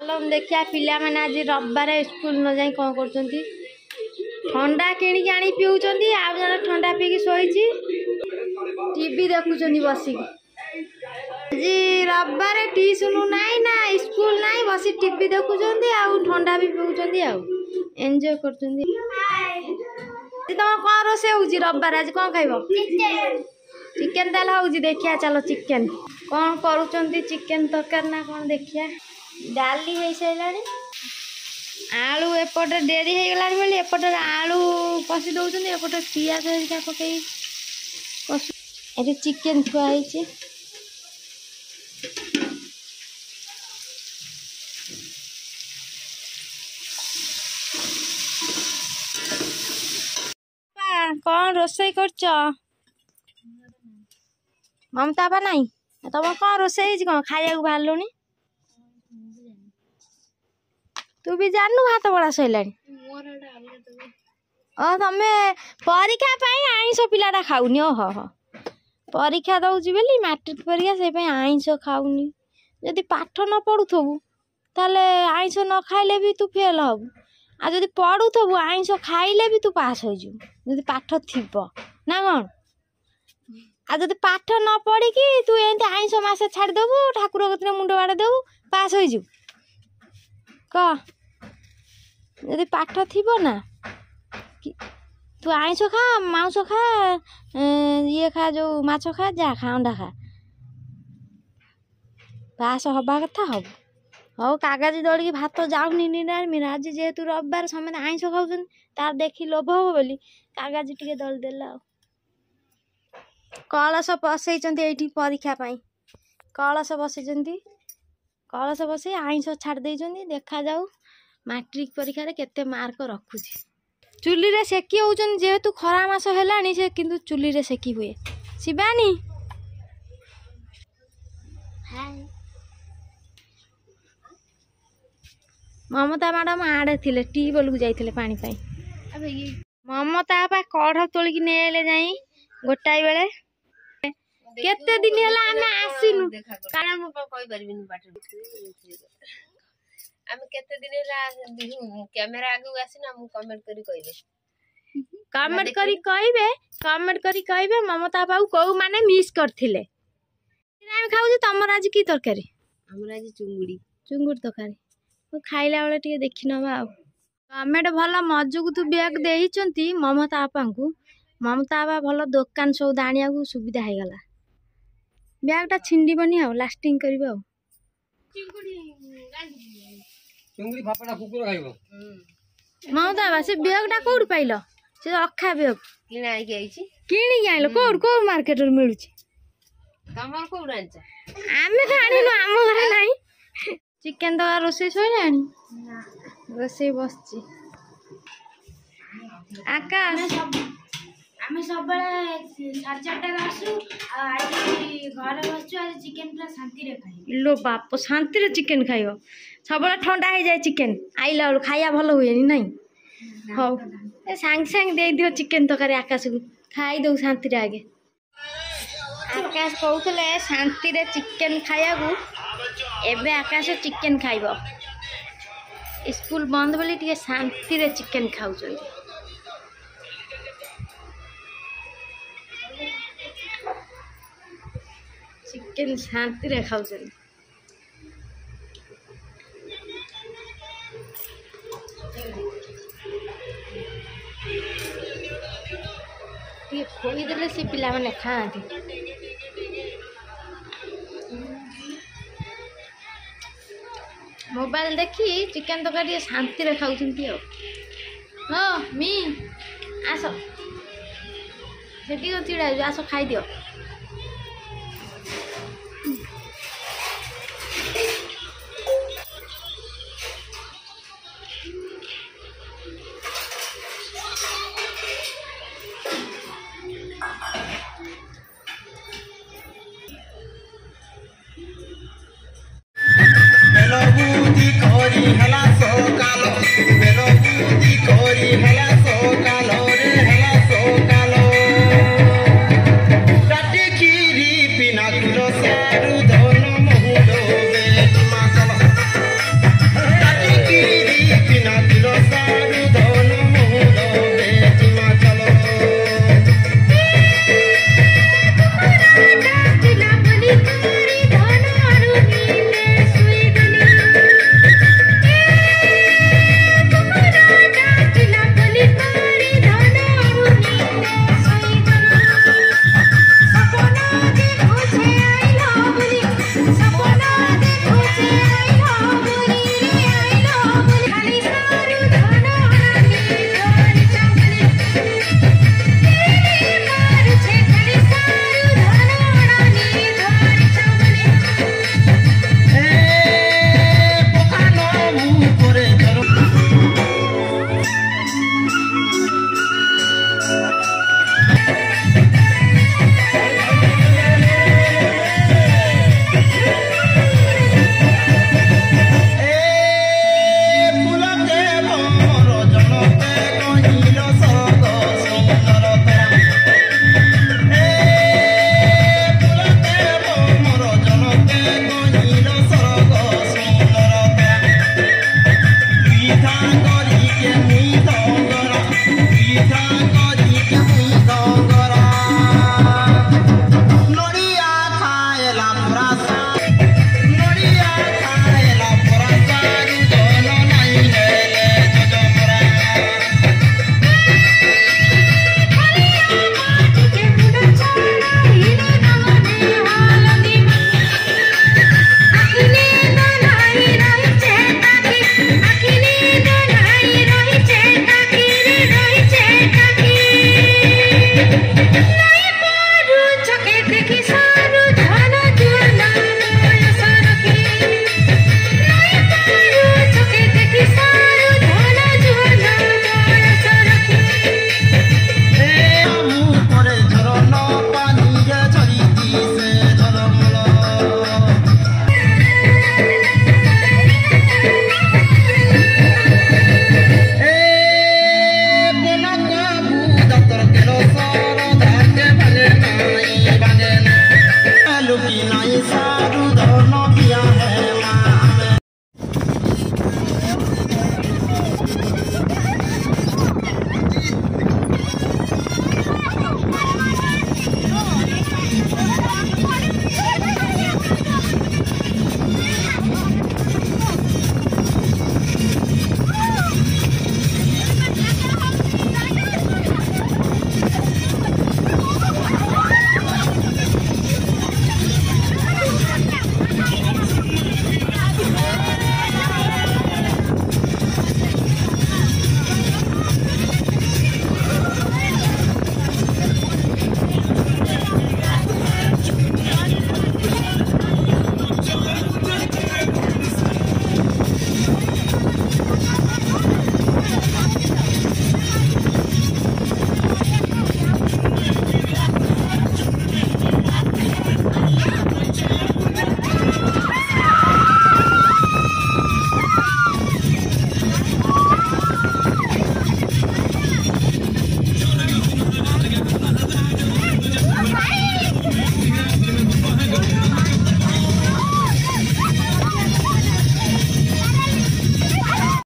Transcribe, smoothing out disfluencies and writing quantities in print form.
चलो देखिया पिला मैंने आज रविवार स्कूल न जाई कौन कर ठंडा किणी आनी पिउचंदी आ जने ठंडा पीकी शोइची टीवी देखुचंदी बसिक जी रविवार ट्यूशन नाई ना स्कूल नाई बसी टीवी देखुचंदी आ ठंडा भी पिउचंदी आ एंजॉय करचंदी। तुम कौन रोसे होउची रविवार आज कौन खाइबो? चिकन ताल होउची देखिया चलो चिकन कौन करूचंदी चिकन तरकारी ना कौन देखिया डाली हो सारे आलू एपटे डेरी हो गला बोली एपटे आलू कषि दौरान एपटे पियाज हरिका पकई कषु ये चिकेन थुआई कौन रोसई कर ममता बा नहीं तुम कौन रोसई कौन खाया बाहर तू भी जानू भात बड़ा सैला तमें परीक्षा आईस पिलाटा खाऊनी ओह परीक्षा दौची बोली मैट्रिक परीक्षा से आईस खाऊनी जदि पाठ न पढ़ुथबु ताले आईस न खाइले भी तू फेल हबु आ जदि पढ़ुथबु आईस खाइले भी तू पास हो जदि पाठ थिब ना कौन आ जदि पाठ न पढ़ी तू एंती आईस मासे छाड़देबु ठाकुर कतरे मुंड बाड़े देबु पास हो कह यदि पाठ थी ना तू आईस खा मांस खा ये खा जो माछ खा जा खा अंडा खा पास हवा कथा हम हौ कागज दौड़ भात जाऊनी निरामिष आज जेहेतु रविवार समस्त आईस खाऊन तार देखी लोभ हम बोली कागज टे दल देला कलश बसई परीक्षा कलश बसई कलश बसई आईस छाड़ देखा जाऊ मैट्रिक परीक्षा रे केते मार्क रखुची चुली रे सेकी होउचन जेहेतु खरा मास हेलानी से किंतु चुली रे सेकी हुए शिवानी हाय ममता मैडम आड़े थिले टीबल को जाइथिले पानी पाई अब ये ममता पा कढ़ तोलिकी नेले जाई गोटाई बेले केते दिन हला आमे आसीनु कारण मु कहि परबिनी बाटे आमे केते दिन हला कैमरा आगु आसीना मु कमेंट करी कहबे ममता बाबू को माने मिस करथिले हम खाऊ तमर आज की तरकारी हमर आज चुंगुड़ी तरकारी तो खाइला बेले टिके देखि नबा कमेंट भल मजू तू बैग देइचंती ममता आपा को ममता आपा भल दुकान सौदा आनिया को सुविधा हो गला बैगटा छिंडीबनी आ लास्टिंग करबा चुंगड़ी फापड़ा कुकुर खाइबो ममता बा से बैगटा कोड पाइलो से अखा बैग किना आइ आइछि किनी आइलो कोड मार्केट रे मिलुछि तमर कोड आनछ आमे खानी न हम घरे नाही चिकन तो रोसे सोइलानी रोसे बसछि आकाश आमे सब बेले 4:30 आसु आज घर बसछु आज चिकन पूरा शांति रे खाइ लो बाप शांति रे चिकन खाइबो सब ठंडा हो जाए चिकन आइला बेलू खाया भल हुए नहीं हौ ए सांग सांग दे दियो चिकन तरकारी आकाश को खाई दो शांति रे आगे आकाश कहूले शांति रे चिकन खाया को एबे आकाश चिकन खाइबो स्कूल बंद बोली टिके शांति रे चिकन खाउछन चिकन शांति रे खाउछन खोई देले से पिला माने खाती मोबाइल देखी चिकन तरकारी शांति रे खाउछंती हो मी आस सेठी चिड़ा आस खाई दियो।